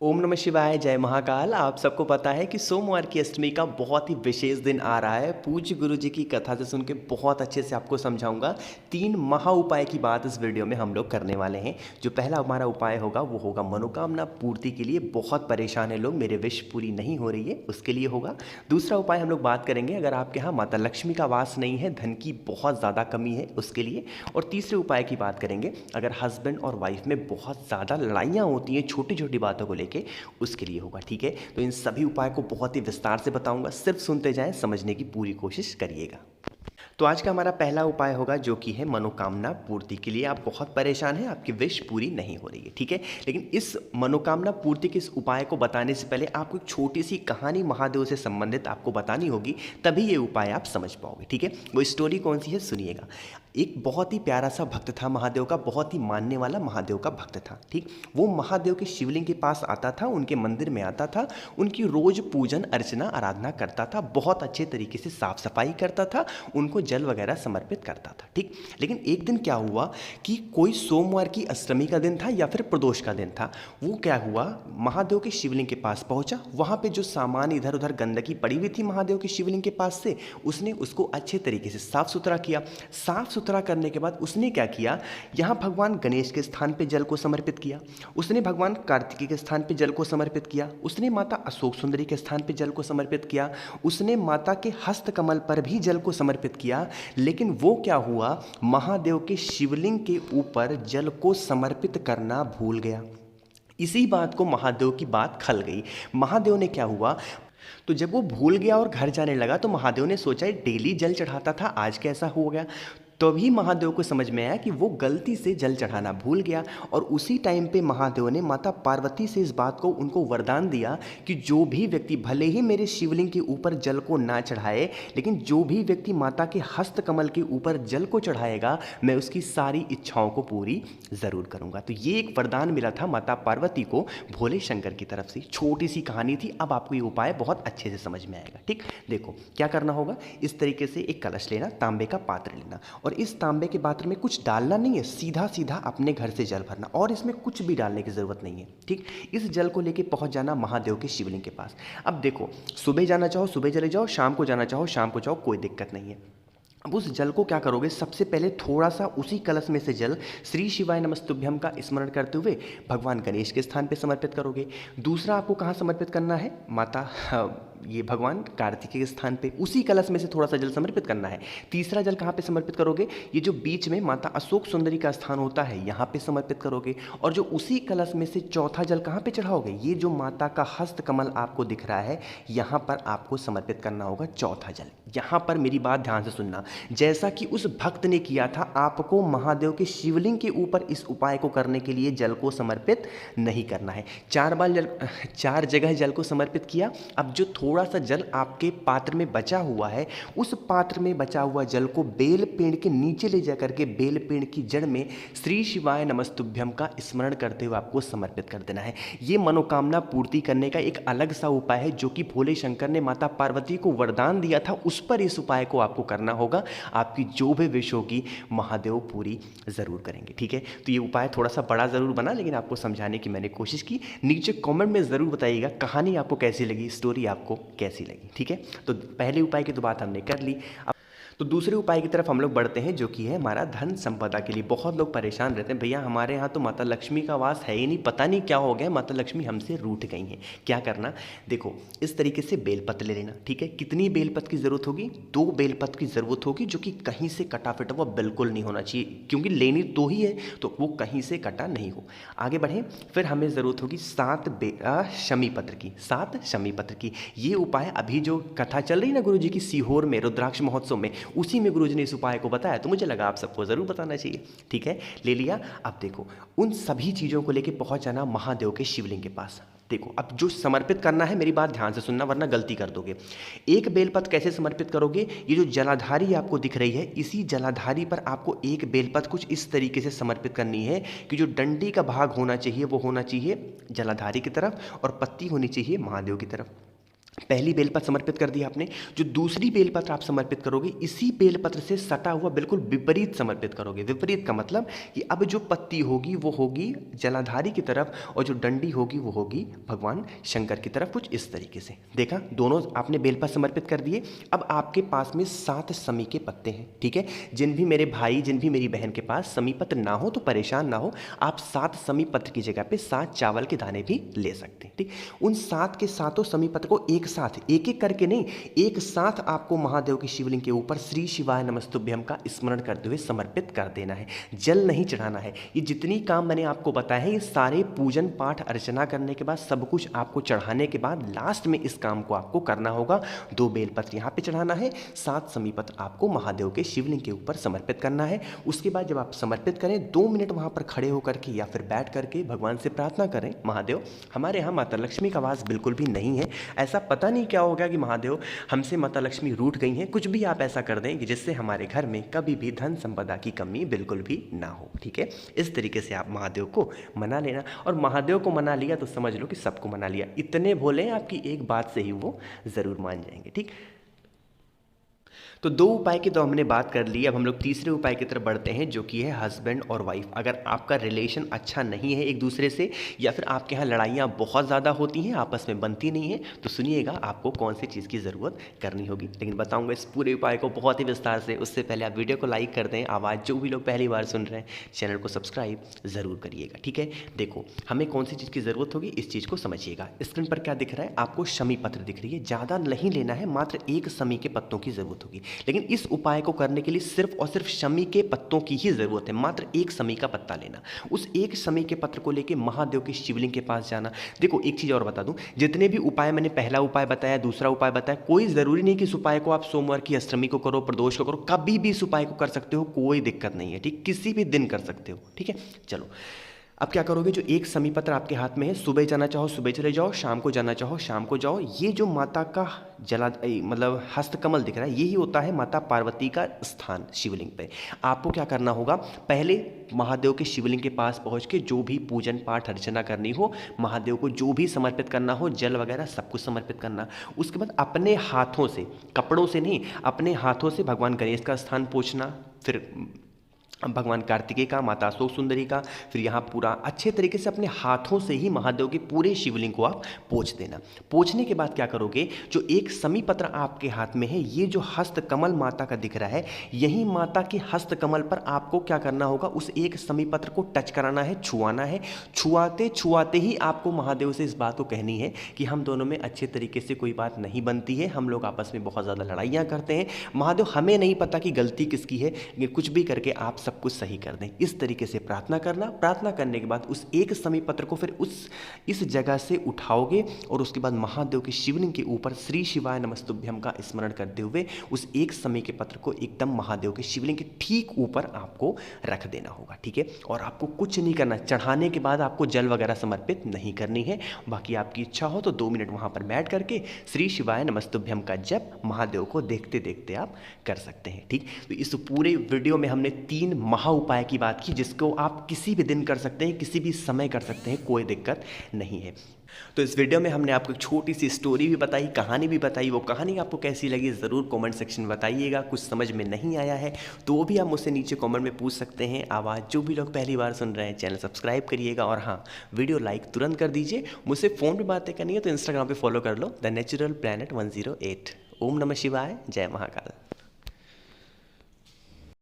ओम नमः शिवाय, जय महाकाल। आप सबको पता है कि सोमवार की अष्टमी का बहुत ही विशेष दिन आ रहा है। पूज्य गुरु जी की कथा से सुन के बहुत अच्छे से आपको समझाऊंगा। 3 महा उपाय की बात इस वीडियो में हम लोग करने वाले हैं। जो पहला हमारा उपाय होगा वो होगा मनोकामना पूर्ति के लिए। बहुत परेशान है लोग, मेरे विश पूरी नहीं हो रही है, उसके लिए होगा। दूसरा उपाय हम लोग बात करेंगे अगर आपके यहाँ माता लक्ष्मी का वास नहीं है, धन की बहुत ज़्यादा कमी है, उसके लिए। और तीसरे उपाय की बात करेंगे अगर हस्बैंड और वाइफ में बहुत ज़्यादा लड़ाइयाँ होती हैं छोटी छोटी बातों को लेकर, उसके लिए होगा। ठीक है, तो इन सभी उपाय को बहुत ही विस्तार से बताऊंगा, सिर्फ सुनते जाएं, समझने की पूरी कोशिश करिएगा। तो आज का हमारा पहला उपाय होगा जो कि है मनोकामना पूर्ति के लिए। आप बहुत परेशान हैं, आपकी विश पूरी नहीं हो रही है, ठीक है। लेकिन इस मनोकामना पूर्ति के इस उपाय को बताने से पहले आपको एक छोटी सी कहानी महादेव से संबंधित आपको बतानी होगी, तभी ये उपाय आप समझ पाओगे, ठीक है। वो स्टोरी कौन सी है सुनिएगा। एक बहुत ही प्यारा सा भक्त था महादेव का, बहुत ही मानने वाला महादेव का भक्त था, ठीक। वो महादेव के शिवलिंग के पास आता था, उनके मंदिर में आता था, उनकी रोज पूजन अर्चना आराधना करता था, बहुत अच्छे तरीके से साफ सफाई करता था, उनको जल वगैरह समर्पित करता था, ठीक। लेकिन एक दिन क्या हुआ कि कोई सोमवार की अष्टमी का दिन था या फिर प्रदोष का दिन था। वो क्या हुआ, महादेव के शिवलिंग के पास पहुंचा, वहां पे जो सामान इधर उधर गंदगी पड़ी हुई थी महादेव के शिवलिंग के पास से, उसने उसको अच्छे तरीके से साफ सुथरा किया। साफ सुथरा करने के बाद उसने क्या किया, यहाँ भगवान गणेश के स्थान पे जल को समर्पित किया, उसने भगवान कार्तिकेय के स्थान पे जल को समर्पित किया, उसने माता अशोक सुंदरी के स्थान पे जल को समर्पित किया, उसने माता के हस्त कमल पर भी जल को समर्पित किया। लेकिन वो क्या हुआ, महादेव के शिवलिंग के ऊपर जल को समर्पित करना भूल गया। इसी बात को महादेव की बात खल गई। महादेव ने क्या हुआ, तो जब वो भूल गया और घर जाने लगा तो महादेव ने सोचा डेली जल चढ़ाता था, आज कैसा हो गया। तभी महादेव को समझ में आया कि वो गलती से जल चढ़ाना भूल गया। और उसी टाइम पे महादेव ने माता पार्वती से इस बात को उनको वरदान दिया कि जो भी व्यक्ति भले ही मेरे शिवलिंग के ऊपर जल को ना चढ़ाए, लेकिन जो भी व्यक्ति माता के हस्त कमल के ऊपर जल को चढ़ाएगा, मैं उसकी सारी इच्छाओं को पूरी ज़रूर करूँगा। तो ये एक वरदान मिला था माता पार्वती को भोले शंकर की तरफ से। छोटी सी कहानी थी, अब आपको ये उपाय बहुत अच्छे से समझ में आएगा, ठीक। देखो क्या करना होगा, इस तरीके से एक कलश लेना, तांबे का पात्र लेना, और इस तांबे के पात्र में कुछ डालना नहीं है, सीधा सीधा अपने घर से जल भरना, और इसमें कुछ भी डालने की ज़रूरत नहीं है, ठीक। इस जल को लेके पहुंच जाना महादेव के शिवलिंग के पास। अब देखो, सुबह जाना चाहो सुबह चले जाओ, शाम को जाना चाहो शाम को जाओ, कोई दिक्कत नहीं है। अब उस जल को क्या करोगे, सबसे पहले थोड़ा सा उसी कलश में से जल श्री शिवाय नमस्तुभ्यम का स्मरण करते हुए भगवान गणेश के स्थान पे समर्पित करोगे। दूसरा आपको कहाँ समर्पित करना है, माता ये भगवान कार्तिकेय के स्थान पे, उसी कलश में से थोड़ा सा जल समर्पित करना है। तीसरा जल कहाँ पे समर्पित करोगे, ये जो बीच में माता अशोक सुंदरी का स्थान होता है यहाँ पे समर्पित करोगे। और जो उसी कलश में से चौथा जल कहाँ पे चढ़ाओगे, ये जो माता का हस्त कमल आपको दिख रहा है यहाँ पर आपको समर्पित करना होगा चौथा जल। यहाँ पर मेरी बात ध्यान से सुनना, जैसा कि उस भक्त ने किया था, आपको महादेव के शिवलिंग के ऊपर इस उपाय को करने के लिए जल को समर्पित नहीं करना है। 4 जगह जल को समर्पित किया। अब जो थोड़ा सा जल आपके पात्र में बचा हुआ है, उस पात्र में बचा हुआ जल को बेल पेड़ के नीचे ले जाकर के बेल पेड़ की जड़ में श्री शिवाय नमस्तुभ्यम का स्मरण करते हुए आपको समर्पित कर देना है। ये मनोकामना पूर्ति करने का एक अलग सा उपाय है जो कि भोले शंकर ने माता पार्वती को वरदान दिया था, उस पर इस उपाय को आपको करना होगा। आपकी जो भी विश होगी महादेव पूरी जरूर करेंगे, ठीक है। तो ये उपाय थोड़ा सा बड़ा जरूर बना, लेकिन आपको समझाने की मैंने कोशिश की। नीचे कमेंट में जरूर बताइएगा कहानी आपको कैसी लगी, स्टोरी आपको कैसी लगी, ठीक है। तो पहले उपाय की तो बात हमने कर ली। तो दूसरे उपाय की तरफ हम लोग बढ़ते हैं जो कि है हमारा धन संपदा के लिए। बहुत लोग परेशान रहते हैं, भैया हमारे यहाँ तो माता लक्ष्मी का वास है ही नहीं, पता नहीं क्या हो गया, माता लक्ष्मी हमसे रूठ गई हैं, क्या करना। देखो इस तरीके से बेलपत्र ले लेना, ठीक है। कितनी बेलपत्र की ज़रूरत होगी, 2 बेलपत्र की ज़रूरत होगी, जो कि कहीं से कटा फिटा हुआ बिल्कुल नहीं होना चाहिए, क्योंकि लेनी 2 ही है तो वो कहीं से कटा नहीं हो। आगे बढ़ें, फिर हमें ज़रूरत होगी 7 शमी पत्र की, 7 शमी पत्र की। ये उपाय अभी जो कथा चल रही है ना गुरु जी की सीहोर में रुद्राक्ष महोत्सव में, उसी में गुरुजी ने इस उपाय को बताया, तो मुझे लगा आप सबको जरूर बताना चाहिए, ठीक है। ले लिया। अब देखो उन सभी चीज़ों को लेके पहुंच जाना महादेव के शिवलिंग के पास। देखो अब जो समर्पित करना है, मेरी बात ध्यान से सुनना वरना गलती कर दोगे। एक बेलपत्र कैसे समर्पित करोगे, ये जो जलाधारी आपको दिख रही है, इसी जलाधारी पर आपको एक बेलपत्र कुछ इस तरीके से समर्पित करनी है कि जो डंडी का भाग होना चाहिए वो होना चाहिए जलाधारी की तरफ, और पत्ती होनी चाहिए महादेव की तरफ। पहली बेलपत्र समर्पित कर दिया आपने। जो दूसरी बेलपत्र आप समर्पित करोगे, इसी बेलपत्र से सटा हुआ बिल्कुल विपरीत समर्पित करोगे। विपरीत का मतलब कि अब जो पत्ती होगी वो होगी जलाधारी की तरफ, और जो डंडी होगी वो होगी भगवान शंकर की तरफ, कुछ इस तरीके से। देखा, दोनों आपने बेलपत्र समर्पित कर दिए। अब आपके पास में 7 समी के पत्ते हैं, ठीक है। जिन भी मेरे भाई, जिन भी मेरी बहन के पास समी पत्र ना हो तो परेशान ना हो, आप 7 समी पत्र की जगह पे 7 चावल के दाने भी ले सकते हैं, ठीक। उन 7 के सातों समी पत्र को एक साथ, एक एक करके नहीं, एक साथ आपको महादेव के शिवलिंग के ऊपर श्री शिवाय नमस्तुभ्यम का स्मरण करते हुए समर्पित कर देना है। जल नहीं चढ़ाना है। ये जितनी काम मैंने आपको बताया है, ये सारे पूजन पाठ अर्चना करने के बाद, सब कुछ आपको चढ़ाने के बाद लास्ट में इस काम को आपको करना होगा। 2 बेलपत्र यहाँ पे चढ़ाना है, 7 समीपत्र आपको महादेव के शिवलिंग के ऊपर समर्पित करना है। उसके बाद जब आप समर्पित करें, 2 मिनट वहाँ पर खड़े होकर के या फिर बैठ करके भगवान से प्रार्थना करें, महादेव हमारे यहाँ माता लक्ष्मी का वास बिल्कुल भी नहीं है। ऐसा पता नहीं क्या हो गया कि महादेव हमसे माता लक्ष्मी रूठ गई हैं। कुछ भी आप ऐसा कर दें कि जिससे हमारे घर में कभी भी धन संपदा की कमी बिल्कुल भी ना हो, ठीक है। इस तरीके से आप महादेव को मना लेना, और महादेव को मना लिया तो समझ लो कि सबको मना लिया। इतने भोले आपकी एक बात से ही वो ज़रूर मान जाएंगे, ठीक। तो 2 उपाय की तो हमने बात कर ली। अब हम लोग तीसरे उपाय की तरफ बढ़ते हैं, जो कि है हस्बैंड और वाइफ। अगर आपका रिलेशन अच्छा नहीं है एक दूसरे से, या फिर आपके यहाँ लड़ाइयाँ बहुत ज़्यादा होती हैं, आपस में बनती नहीं है, तो सुनिएगा आपको कौन सी चीज़ की ज़रूरत करनी होगी। लेकिन बताऊँगा इस पूरे उपाय को बहुत ही विस्तार से। उससे पहले आप वीडियो को लाइक कर दें। आवाज़ जो भी लोग पहली बार सुन रहे हैं, चैनल को सब्सक्राइब ज़रूर करिएगा, ठीक है। देखो, हमें कौन सी चीज़ की ज़रूरत होगी, इस चीज़ को समझिएगा। स्क्रीन पर क्या दिख रहा है आपको? शमी पत्र दिख रही है। ज़्यादा नहीं लेना है, मात्र 1 शमी के पत्तों की ज़रूरत होगी। लेकिन इस उपाय को करने के लिए सिर्फ और सिर्फ शमी के पत्तों की ही जरूरत है। मात्र 1 शमी का पत्ता लेना, उस 1 शमी के पत्र को लेके महादेव के शिवलिंग के पास जाना। देखो, एक चीज और बता दूं, जितने भी उपाय मैंने पहला उपाय बताया, दूसरा उपाय बताया, कोई जरूरी नहीं कि इस उपाय को आप सोमवार की अष्टमी को करो, प्रदोष को करो, कभी भी इस उपाय को कर सकते हो, कोई दिक्कत नहीं है, ठीक। किसी भी दिन कर सकते हो, ठीक है। चलो, अब क्या करोगे? जो 1 शमी पत्र आपके हाथ में है, सुबह जाना चाहो सुबह चले जाओ, शाम को जाना चाहो शाम को जाओ। ये जो माता का मतलब हस्तकमल दिख रहा है, यही होता है माता पार्वती का स्थान शिवलिंग पे। आपको क्या करना होगा? पहले महादेव के शिवलिंग के पास पहुंच के जो भी पूजन पाठ अर्चना करनी हो, महादेव को जो भी समर्पित करना हो, जल वगैरह सब कुछ समर्पित करना। उसके बाद अपने हाथों से, कपड़ों से नहीं, अपने हाथों से भगवान गणेश का स्थान पोंछना, फिर भगवान कार्तिकेय का, माता अशोक सुंदरी का, फिर यहाँ पूरा अच्छे तरीके से अपने हाथों से ही महादेव के पूरे शिवलिंग को आप पोंछ देना। पोंछने के बाद क्या करोगे? जो 1 शमी पत्र आपके हाथ में है, ये जो हस्तकमल माता का दिख रहा है, यही माता के हस्तकमल पर आपको क्या करना होगा? उस 1 शमी पत्र को टच कराना है, छुआना है। छुआते छुआते ही आपको महादेव से इस बात को कहनी है कि हम दोनों में अच्छे तरीके से कोई बात नहीं बनती है, हम लोग आपस में बहुत ज़्यादा लड़ाइयाँ करते हैं। महादेव, हमें नहीं पता कि गलती किसकी है, लेकिन कुछ भी करके आप सब कुछ सही कर दें। इस तरीके से प्रार्थना करना। प्रार्थना करने के बाद उस 1 शमी पत्र को फिर इस जगह से उठाओगे, और उसके बाद महादेव के शिवलिंग के ऊपर श्री शिवाय नमस्तुभ्यम का स्मरण करते हुए उस 1 शमी के पत्र को एकदम महादेव के शिवलिंग के ठीक ऊपर आपको रख देना होगा, ठीक है। और आपको कुछ नहीं करना। चढ़ाने के बाद आपको जल वगैरह समर्पित नहीं करनी है। बाकी आपकी इच्छा हो तो 2 मिनट वहां पर बैठ करके श्री शिवाय नमस्तुभ्यम का जप महादेव को देखते देखते आप कर सकते हैं, ठीक। तो इस पूरे वीडियो में हमने 3 महा उपाय की बात की, जिसको आप किसी भी दिन कर सकते हैं, किसी भी समय कर सकते हैं, कोई दिक्कत नहीं है। तो इस वीडियो में हमने आपको एक छोटी सी स्टोरी भी बताई, कहानी भी बताई। वो कहानी आपको कैसी लगी ज़रूर कमेंट सेक्शन में बताइएगा। कुछ समझ में नहीं आया है तो वो भी आप मुझसे नीचे कमेंट में पूछ सकते हैं। आवाज़ जो भी लोग पहली बार सुन रहे हैं, चैनल सब्सक्राइब करिएगा, और हाँ, वीडियो लाइक तुरंत कर दीजिए। मुझसे फ़ोन पर बातें करनी है तो इंस्टाग्राम पर फॉलो कर लो, द नेचुरल प्लैनेट 108। ओम नमः शिवाय, जय महाकाल।